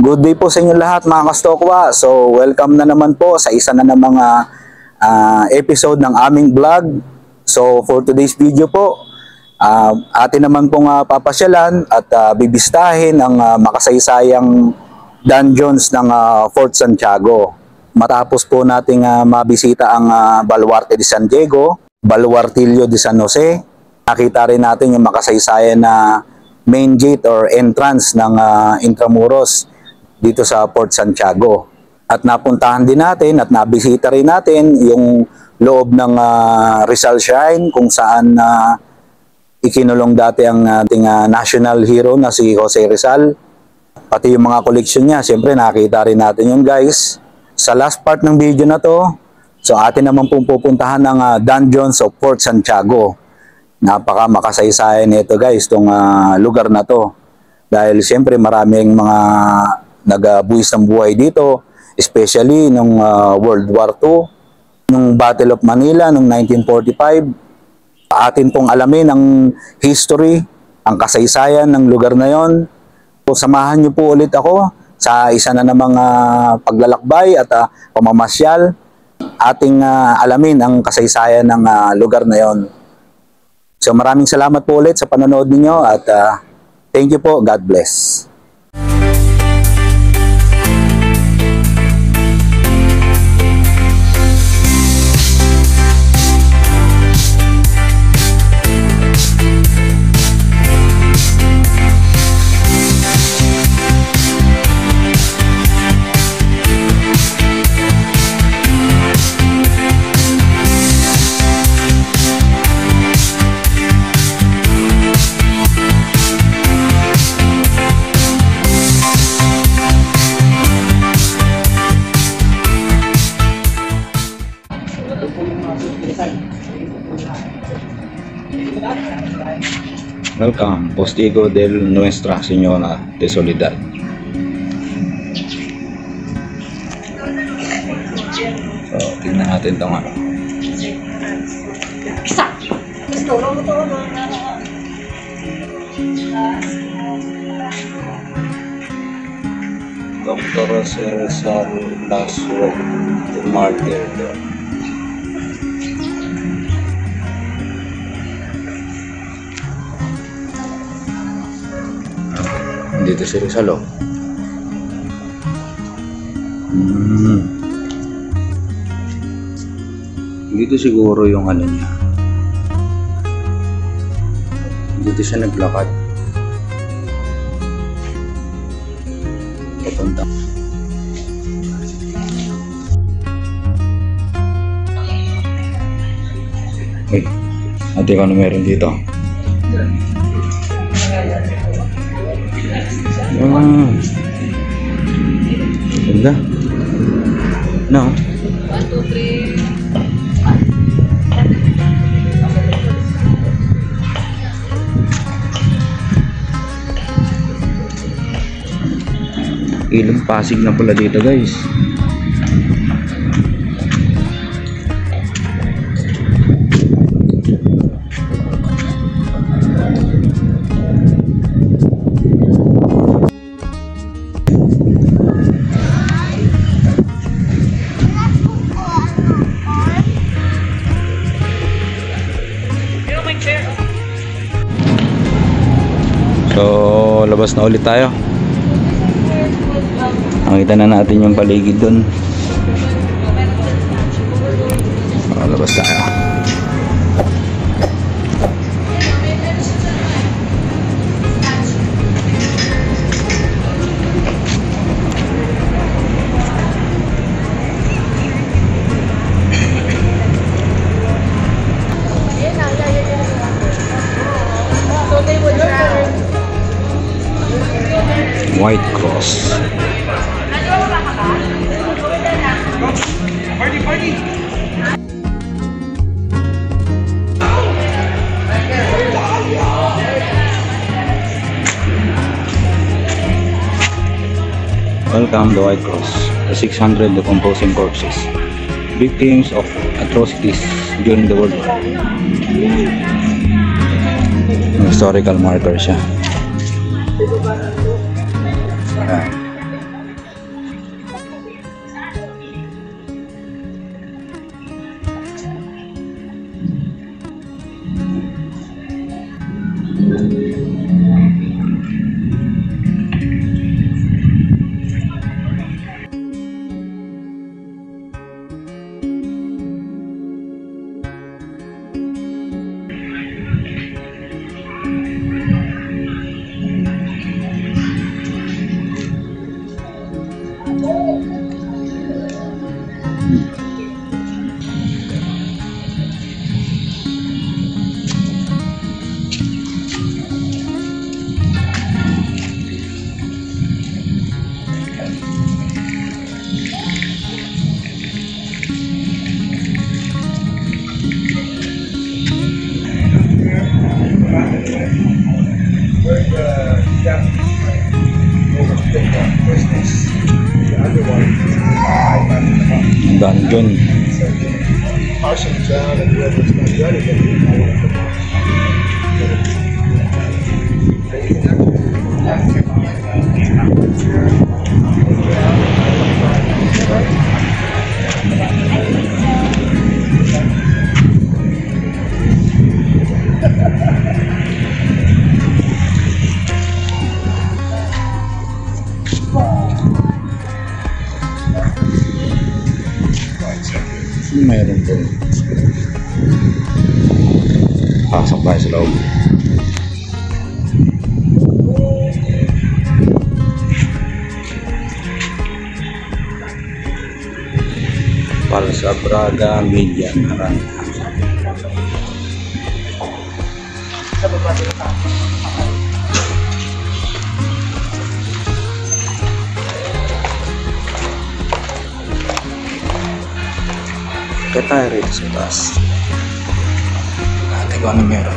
Good day po sa inyo lahat mga kastokwa. So welcome na naman po sa isa na namang episode ng aming vlog. So for today's video po, atin naman pong papasyalan at bibistahin ang makasaysayang dungeons ng Fort Santiago. Matapos po nating mabisita ang Baluarte de San Diego, Baluartillo de San Jose, nakita rin natin yung makasaysayan na main gate or entrance ng Intramuros dito sa Fort Santiago. At napuntahan din natin at nabisita rin natin yung loob ng Rizal Shrine kung saan ikinulong dati ang ating national hero na si Jose Rizal. Pati yung mga koleksyon niya, siyempre nakita rin natin yung guys. Sa last part ng video na to, so atin naman pong pupuntahan ng Dungeons of Fort Santiago. Napaka makasaysayan nito guys, itong lugar na to. Dahil siyempre maraming mga nagbuwis ng buhay dito, especially nung World War II, nung Battle of Manila nung 1945. Atin pong alamin ang history, ang kasaysayan ng lugar na yon. So, samahan niyo po ulit ako sa isa na namang paglalakbay at pamamasyal. Ating alamin ang kasaysayan ng lugar na yon. So maraming salamat po ulit sa panonood ninyo at thank you po. God bless. Welcome, Postigo del Nuestra Señora de Soledad. So, tingnan natin ito nga. Dr. Cesar Laswell, martyr. Dito si Rizal, oh. Dito siguro yung ano niya. Dito siya naglakad. Papunta. Uy, ate ko ano meron dito? Ganda. No. 1, 2, 3. Ilong Pasig na pala dito guys. So, labas na ulit tayo. Nakita na natin yung paligid dun. So, labas tayo. White Cross. Party. Welcome the White Cross, the 600 decomposing corpses, victims of atrocities during the World War. Historical marker siya. dungeon. Meron po. Pasok tayo sa loob. Palsa Braga Media Naranja. Sa baba dito. Tayo rito sa taas. Natin kung ano meron.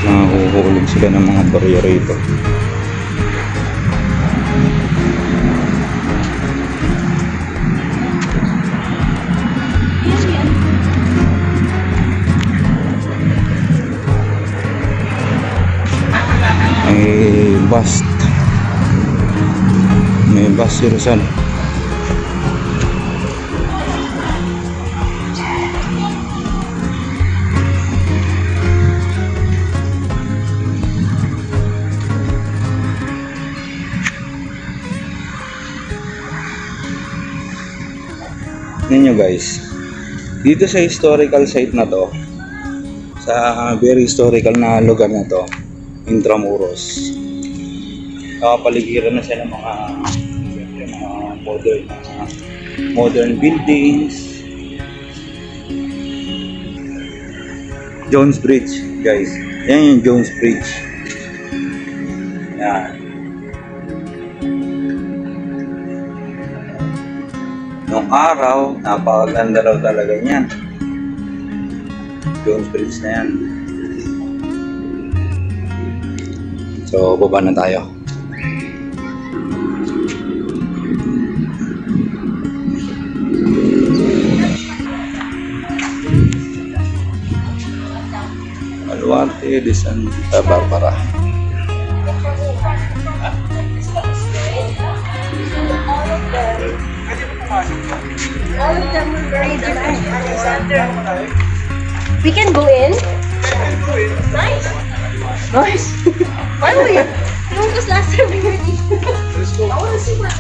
Nahuhulog sila ng mga barya rito. May bus si Rizal. Yan nyo guys, dito sa historical site na to, sa very historical na lugar na to, Intramuros, kapaligiran na siya ng mga modern buildings. Jones Bridge guys, yan yung Jones Bridge. Yan. Nung araw, napakaganda raw talaga niyan. Jones Bridge na yan. So, baba na tayo. Baluarte de Santa Barbara. All of them were very different. We can go in? Nice. Nice. Why were you? No, because last time we were eating. I want to see what.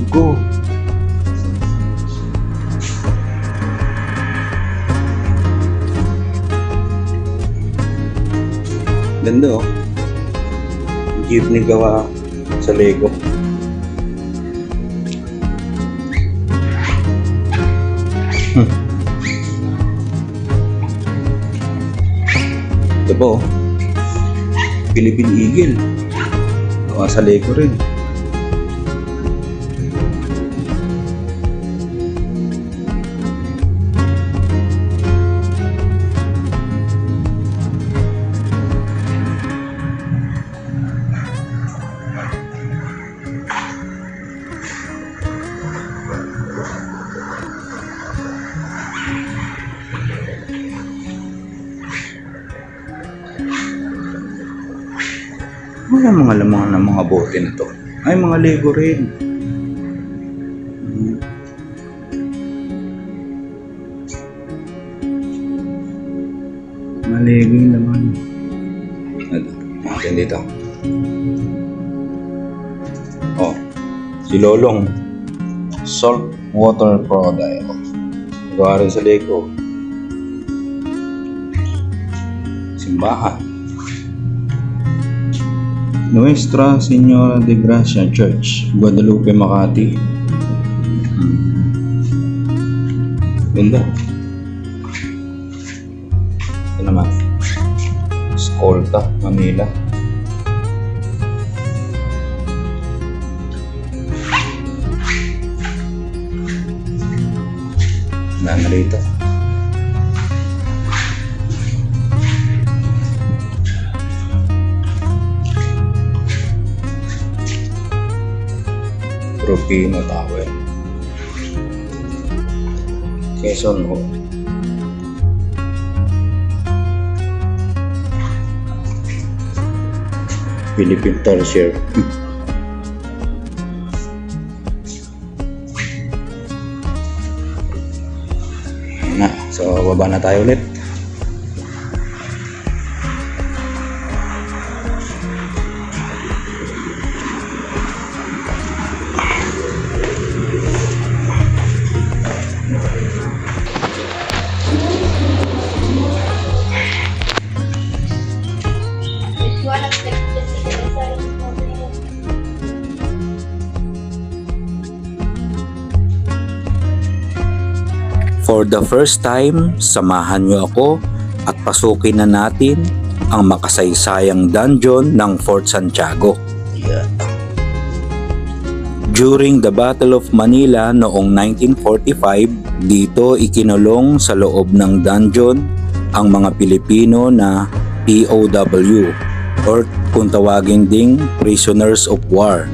Go. Ganda oh. Jeepney gawa sa Lego. Ito po, Philippine Eagle. Gawa sa Lego rin. Ano yung mga laman ng mga bote na to? Ay, mga Lego rin. Mga Lego yung laman. Natin dito. Oh, si Lolong. Salt water product. Gawa rin sa Lego. Simbahan. Nuestra Señora de Gracia Church, Guadalupe, Makati. Ganda. Ito naman. Escolta, Manila. Wala na rito. Rufino Tower, Quezon Ho. Philippine Tertiary. Na, so baba na tayo ulit. For the first time, samahan niyo ako at pasukin na natin ang makasaysayang dungeon ng Fort Santiago. During the Battle of Manila noong 1945, dito ikinulong sa loob ng dungeon ang mga Pilipino na POW or kung tawagin ding prisoners of war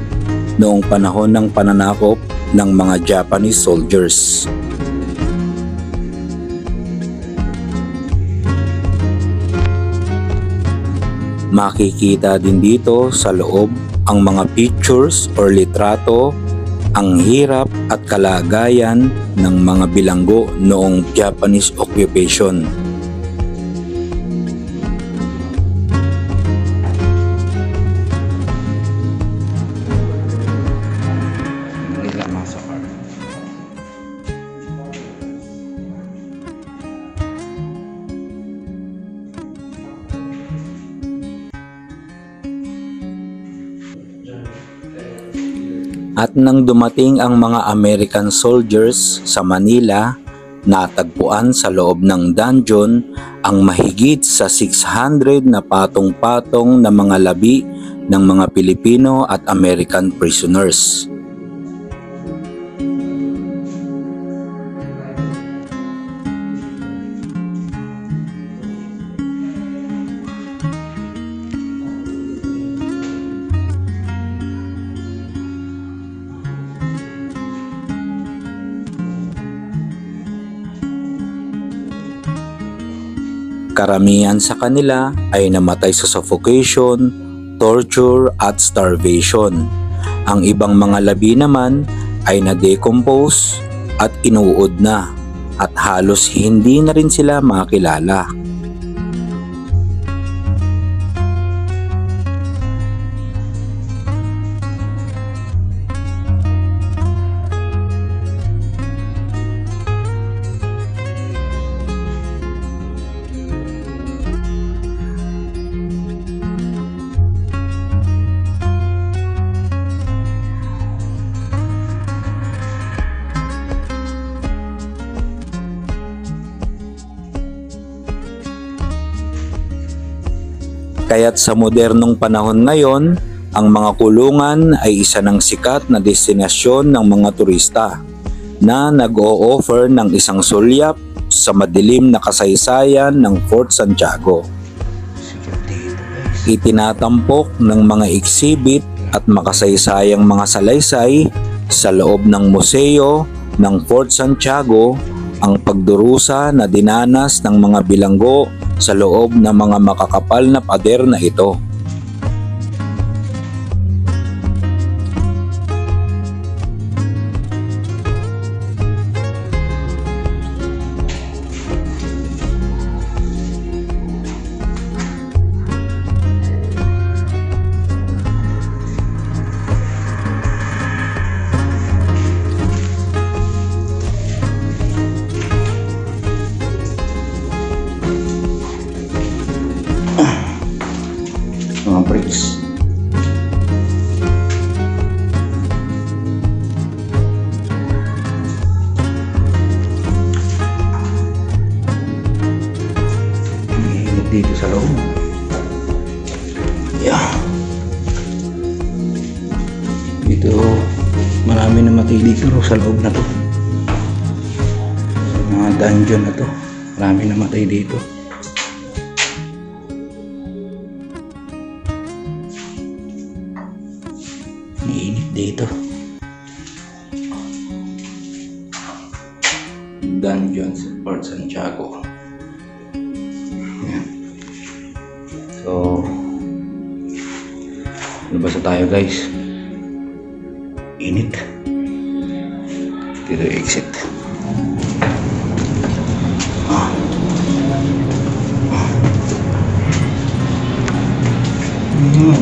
noong panahon ng pananakop ng mga Japanese soldiers. Makikita din dito sa loob ang mga pictures or litrato, ang hirap at kalagayan ng mga bilanggo noong Japanese occupation. At nang dumating ang mga American soldiers sa Manila, natagpuan sa loob ng dungeon ang mahigit sa 600 na patong-patong na mga labi ng mga Pilipino at American prisoners. Karamihan sa kanila ay namatay sa suffocation, torture at starvation. Ang ibang mga labi naman ay na-decompose at inuod na at halos hindi na rin sila makilala. Kaya't sa modernong panahon ngayon, ang mga kulungan ay isa ng sikat na destinasyon ng mga turista na nag-o-offer ng isang sulyap sa madilim na kasaysayan ng Fort Santiago. Itinatampok ng mga exhibit at makasaysayang mga salaysay sa loob ng museo ng Fort Santiago ang pagdurusa na dinanas ng mga bilanggo sa loob ng mga makakapal na pader na ito. Marami na matay dito sa loob na to. Mga dungeon na to. Marami na matay dito. Mainit dito. Dungeons at Port Santiago. Ayan. So, labas na tayo guys. Init. Dito yung exit.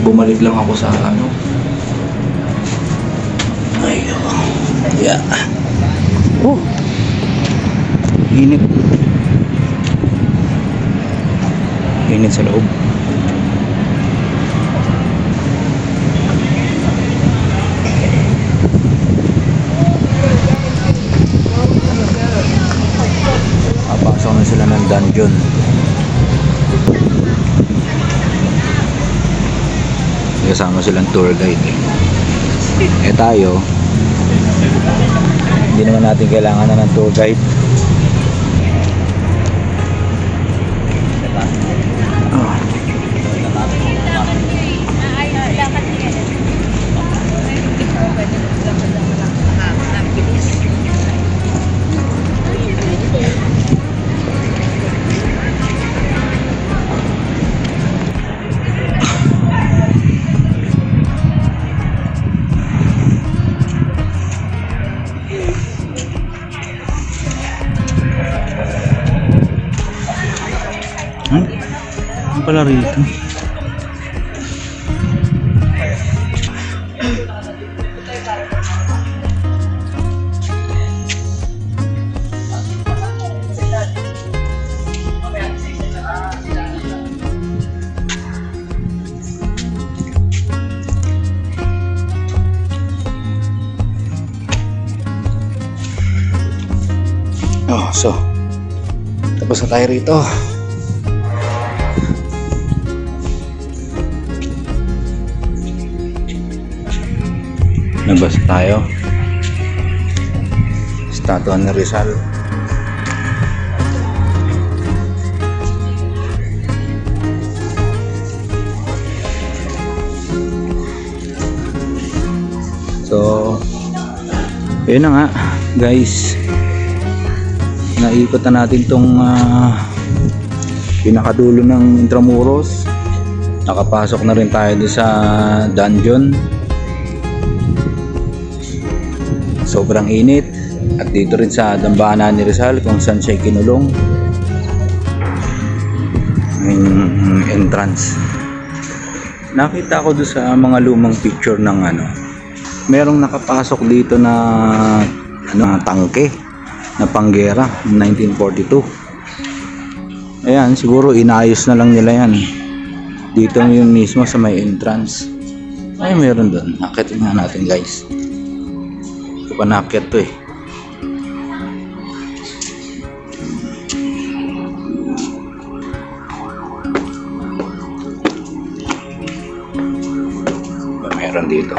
Bumalik lang ako sa ano. Ay, yeah. Oh. Init. Init sa loob. Papasok na sila ng dungeon. Kasama silang tour guide tayo hindi naman natin kailangan na ng tour guide. Ano pala rito? Oh, so tapos na tayo rito. Nabas tayo. Statue ni Rizal. So, yun na nga guys. Naikot na natin tong pinakadulo ng Intramuros. Nakapasok na rin tayo doon sa dungeon. Sobrang init. At dito rin sa dambana ni Rizal kung saan siya kinulong. Yung entrance. Nakita ko doon sa mga lumang picture ng ano. Merong nakapasok dito na tangke na panggera 1942. Ayan, siguro inayos na lang nila yan. Dito yung mismo sa may entrance. Ay, meron doon. Akitin nga natin guys. Ito pa nakit to eh. Meron dito.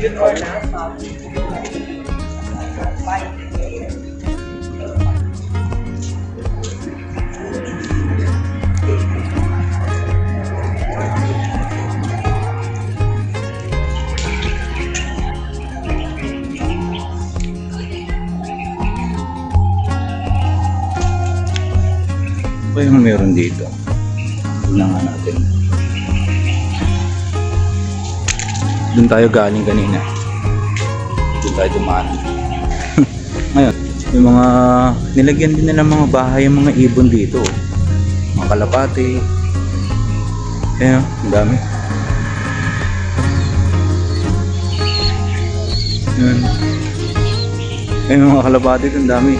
Before na, Ano yung meron dito? Tignan nga natin. Doon tayo galing kanina. Doon tayo dumaan. Ngayon, yung mga nilagyan din na ng mga bahay yung mga ibon dito. Mga kalapati. Ayan, ang dami. Ayan. Ayan mga kalapati, ang dami.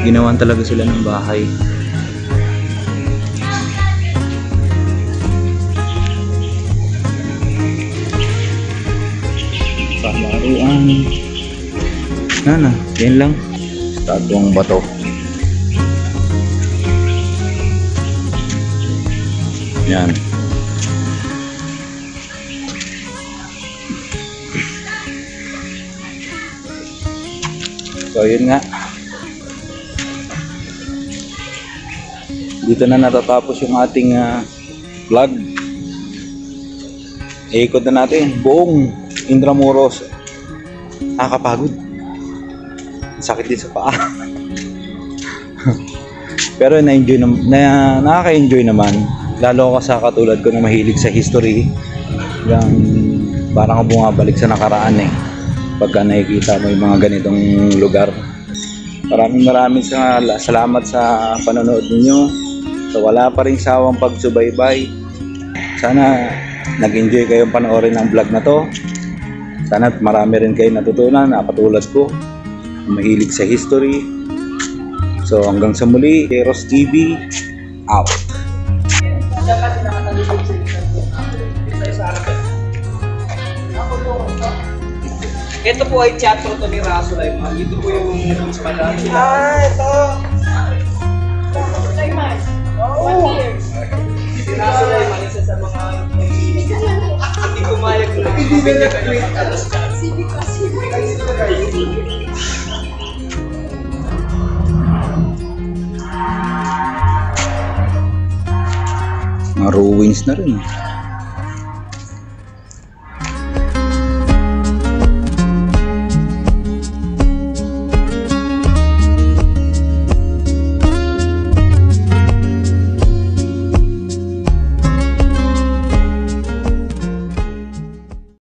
Ginawan talaga sila ng bahay. Palaruan. Nana, yan lang. Statuang bato. Yan. So yun nga. Dito na natatapos yung ating vlog. Iikot na natin buong Intramuros. Nakakapagod. Sakit din sa paa. Pero nakaka-enjoy naman. Lalo ka sa katulad ko na mahilig sa history. Parang bumabalik sa nakaraan eh. Pagka nakikita mo yung mga ganitong lugar. Maraming salamat sa panonood ninyo. So wala pa rin sawang pagsubaybay. Sana nag-enjoy kayong panoorin ng vlog na to. Sana marami rin kayong natutunan na katulad ko. Mahilig sa history. So hanggang sa muli, Eros TV out. Ito po ay teatro to ni Raso Layman. Ito po yung naging sa Madami. Ito. Layman. Oh. Si Raso Layman, isa sa mga hindi kumayag na mabigyan ka ng pagkalas ka. Mga ruins na rin.